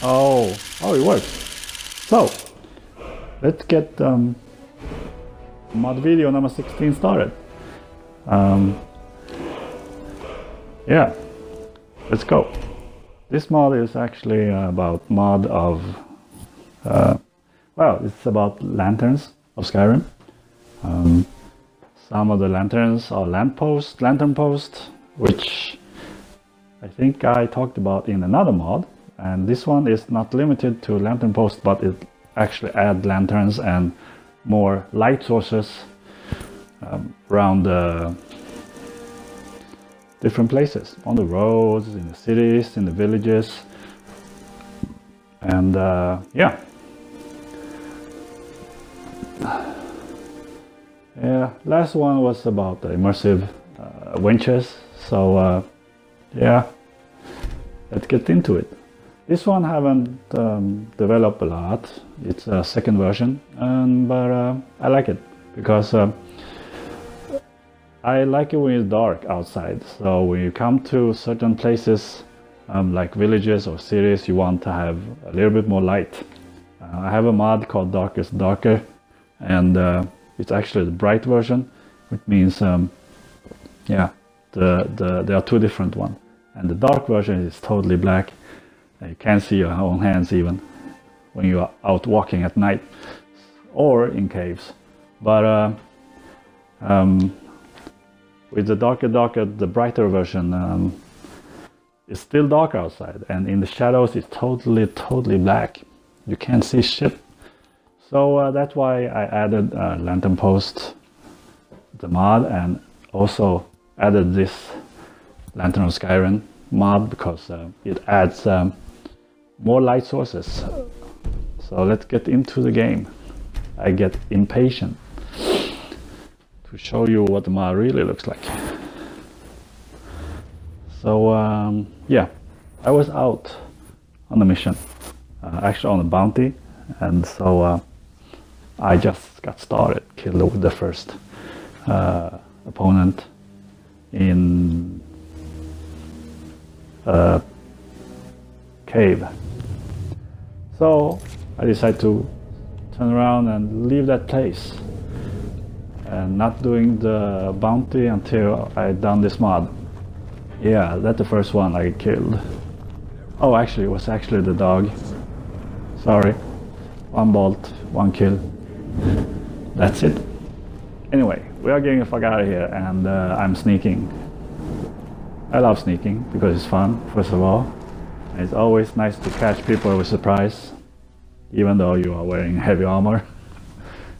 Oh, it works. So, let's get mod video number 16 started. Yeah, let's go. This mod is actually about mod of, well, it's about lanterns of Skyrim. Some of the lanterns are lantern posts, which I think I talked about in another mod. And this one is not limited to lantern posts, but it actually adds lanterns and more light sources around the different places, on the roads, in the cities, in the villages. And yeah, last one was about the immersive winches. So yeah, let's get into it. This one haven't developed a lot. It's a second version, but I like it because I like it when it's dark outside. So when you come to certain places, like villages or cities, you want to have a little bit more light. I have a mod called Darkest Darker, and it's actually the bright version, which means yeah, there are two different ones, and the dark version is totally black. You can't see your own hands even when you are out walking at night or in caves. But with the darker, the brighter version, it's still dark outside, and in the shadows it's totally black. You can't see shit. So that's why I added lantern post, the mod, and also added this Lantern of Skyrim mod because it adds more light sources. So let's get into the game. I get impatient to show you what the mod really looks like. So yeah, I was out on a mission, actually on a bounty, and so I just got started, killed the first opponent in a cave. So I decided to turn around and leave that place and not doing the bounty until I done this mod. Yeah, that's the first one I killed. Oh, actually, it was actually the dog. Sorry. One bolt, one kill. That's it. Anyway, we are getting the fuck out of here, and I'm sneaking. I love sneaking because it's fun, first of all. It's always nice to catch people with surprise, even though you are wearing heavy armor,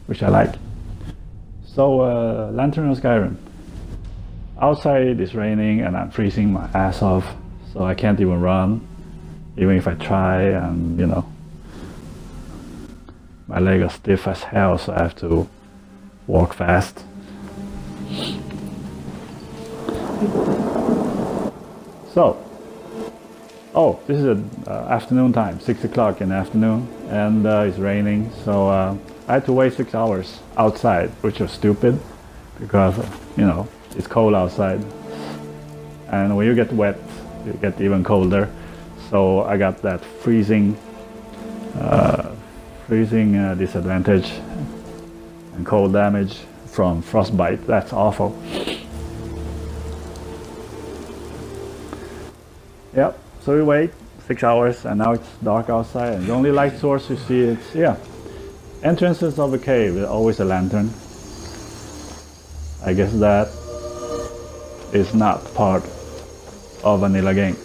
which I like. So, Lantern of Skyrim. Outside it's raining and I'm freezing my ass off, so I can't even run, even if I try, and you know, my leg is stiff as hell, so I have to walk fast. So, oh, this is afternoon time, 6 o'clock in the afternoon, and it's raining, so I had to wait 6 hours outside, which was stupid, because, you know, it's cold outside, and when you get wet, you get even colder, so I got that freezing disadvantage and cold damage from frostbite. That's awful. Yep, so we wait 6 hours, and now it's dark outside, and the only light source you see is, yeah, entrances of a cave, there's always a lantern. I guess that is not part of vanilla game.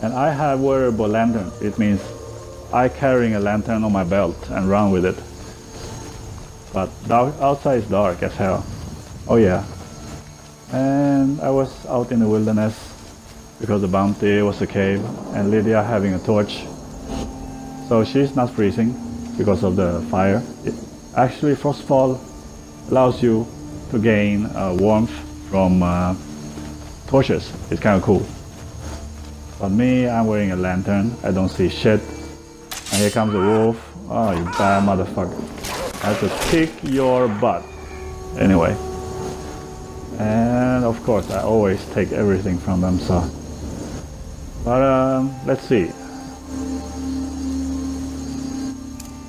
And I have wearable lantern. It means I carrying a lantern on my belt and run with it. But outside is dark as hell. Oh yeah. And I was out in the wilderness because the bounty was a cave, and Lydia having a torch. So she's not freezing because of the fire. Actually, frostfall allows you to gain warmth from torches. It's kind of cool. But me, I'm wearing a lantern. I don't see shit. And here comes a wolf. Oh, you bad motherfucker. I have to kick your butt. Anyway. And of course, I always take everything from them, so. But let's see.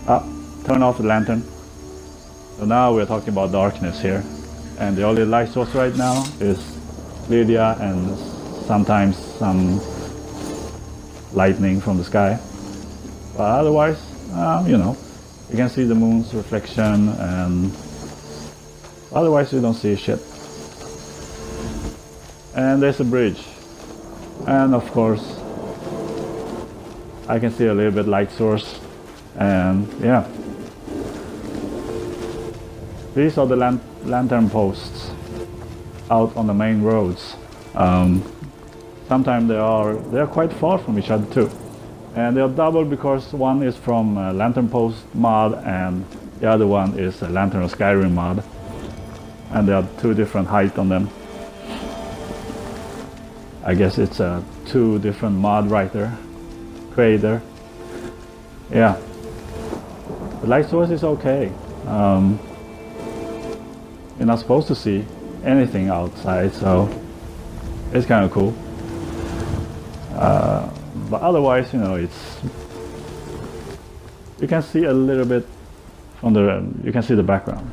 Turn off the lantern. So now we're talking about darkness here. And the only light source right now is Lydia and sometimes some lightning from the sky. But otherwise, you know, you can see the moon's reflection, and otherwise you don't see shit. And there's a bridge. And of course, I can see a little bit light source. And yeah. These are the lantern posts out on the main roads. Sometimes they are quite far from each other too, and they are double because one is from lantern post mod and the other one is a lantern of Skyrim mod, and there are two different height on them. I guess it's two different mod writer creator. Yeah, the light source is okay. You're not supposed to see anything outside, so it's kind of cool. But otherwise, you know, you can see a little bit from you can see the background.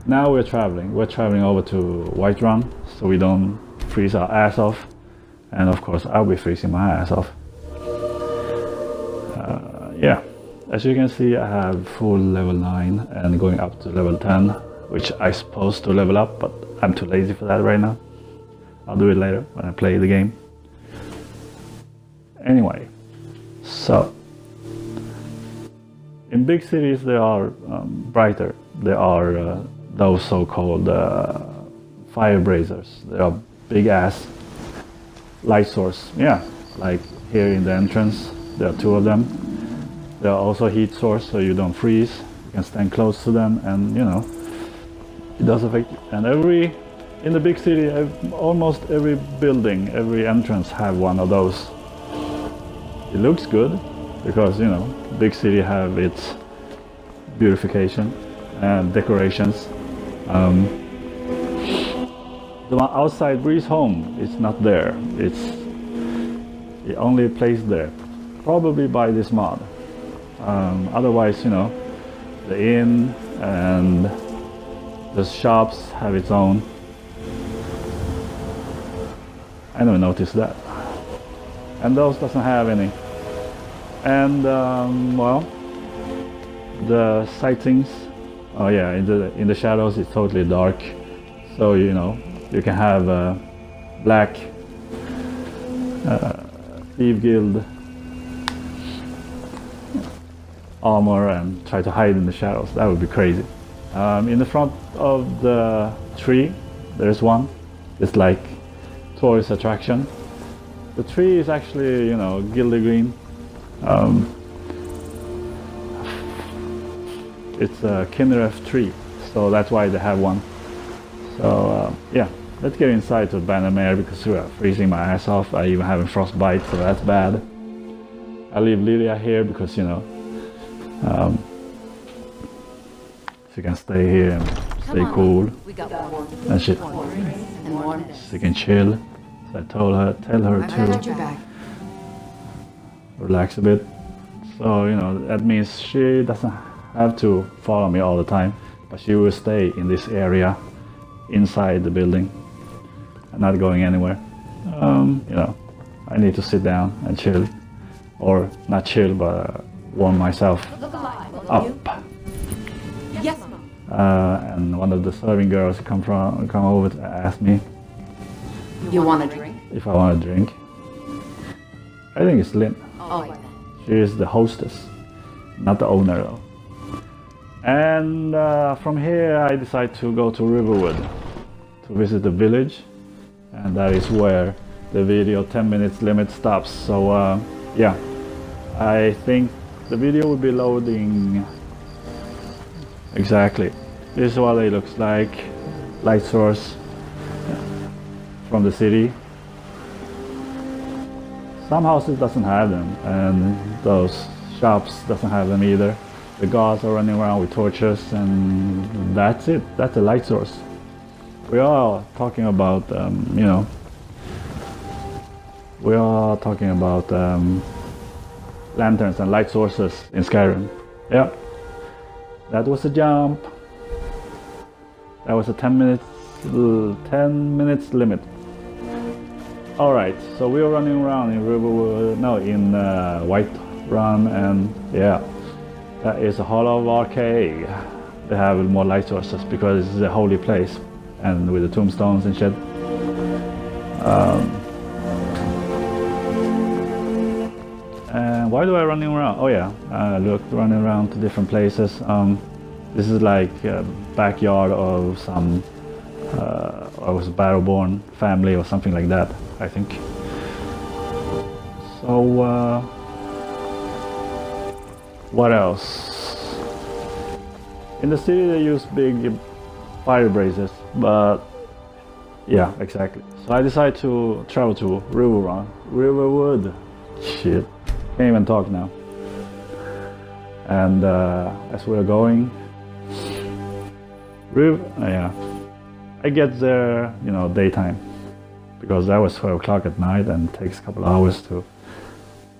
Now we're traveling over to Whiterun, so we don't freeze our ass off. And of course, I'll be freezing my ass off. Yeah, as you can see, I have full level 9 and going up to level 10. Which I'm supposed to level up, but I'm too lazy for that right now. I'll do it later when I play the game. Anyway, so in big cities they are brighter. There are those so-called fire braziers. They are big ass light source. Yeah, like here in the entrance, there are two of them. There are also heat source, so you don't freeze. You can stand close to them, and you know. It does affect you. And in the big city, almost every building, every entrance have one of those. It looks good because, you know, big city have its beautification and decorations. The one outside Breeze Home is not there. It's only placed there, probably by this mod. Otherwise, you know, the inn and the shops have its own. I never noticed that. And those doesn't have any. And well, the sightings. Oh yeah, in the shadows it's totally dark. So you know you can have black Thief Guild armor and try to hide in the shadows. That would be crazy. In the front of the tree, there's one. It's like tourist attraction. The tree is actually, you know, gildy green. It's a Kinnereth tree, so that's why they have one. So yeah, let's get inside to Bannermere because we're freezing my ass off. I even have a frostbite, so that's bad. I leave Lydia here because, you know, she can stay here and stay cool and shit. She can chill. So I tell her to relax a bit. So, you know, that means she doesn't have to follow me all the time, but she will stay in this area inside the building and not going anywhere. You know, I need to sit down and chill, or not chill, but warm myself up. Yes, Mom. And one of the serving girls come over to ask me, You want a drink? if I want a drink. I think it's Lynn. Oh, right then. She is the hostess, not the owner though. And from here I decide to go to Riverwood to visit the village, and that is where the video 10 minutes limit stops. So yeah, I think the video will be loading exactly. This is what it looks like. Light source from the city. Some houses doesn't have them, and those shops doesn't have them either. The guards are running around with torches, and that's it. That's a light source. We are talking about, you know, we are talking about lanterns and light sources in Skyrim. Yeah, That was a jump. That was a 10 minutes limit. Alright, so we were running around in White Run, and yeah, that is a Hall of Arcade. They have more light sources because it's a holy place, and with the tombstones and shit. And why do I running around? Oh yeah, running around to different places. This is like a backyard of some I was a Battleborn family or something like that, I think. So what else? In the city they use big fire braziers, but yeah, exactly. So I decided to travel to Riverwood. Shit, can't even talk now. And as we're going, I get there, daytime, because that was 12 o'clock at night, and it takes a couple of hours to.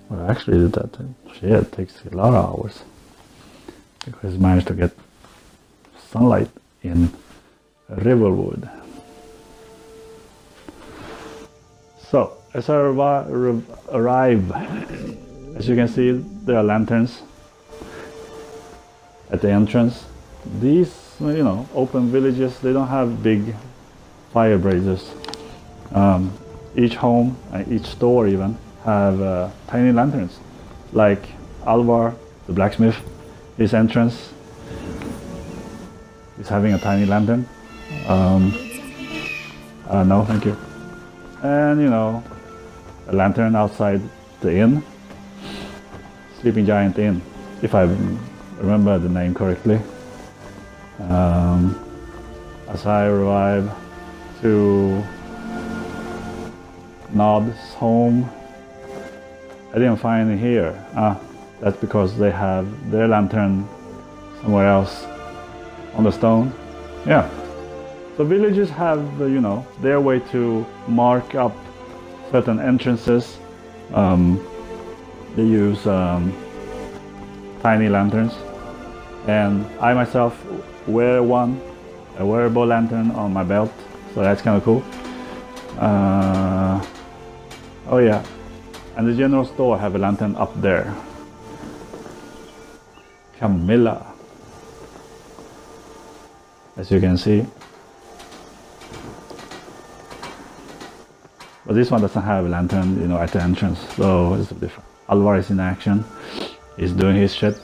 Well, actually, it takes a lot of hours because I managed to get sunlight in Riverwood. So as I arrive, as you can see, there are lanterns at the entrance. These, open villages, they don't have big fire braziers. Each home and each store even have tiny lanterns. Like Alvar, the blacksmith, his entrance is having a tiny lantern. No, thank you. And a lantern outside the inn, Sleeping Giant Inn, if I remember the name correctly. As I arrive to Nod's home, I didn't find it here. That's because they have their lantern somewhere else on the stone. Yeah. So villages have, their way to mark up certain entrances. They use tiny lanterns, and I myself wear a wearable lantern on my belt, so that's kind of cool. Oh yeah, and the general store have a lantern up there. Camilla, as you can see. But this one doesn't have a lantern, at the entrance, so it's different. Alvar is in action. He's doing his shit.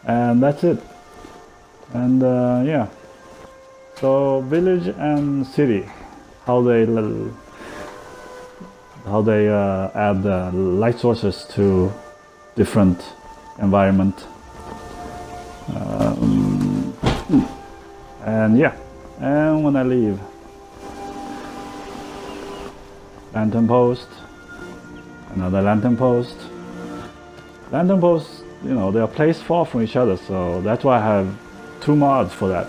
And that's it. And yeah. So village and city, how they add light sources to different environment. And yeah. And when I leave, lantern post, another lantern post. Lantern posts, they are placed far from each other, so that's why I have 2 mods for that.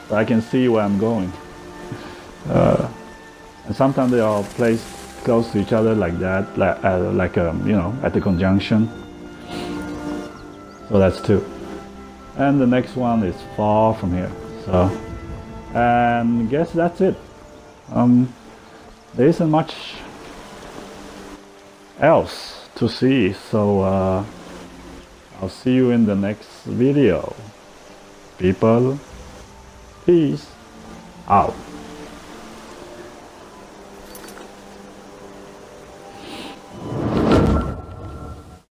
So I can see where I'm going. And sometimes they are placed close to each other like that, like at the conjunction. So that's 2. And the next one is far from here. So, and I guess that's it. There isn't much else to see, so I'll see you in the next video. People, peace out.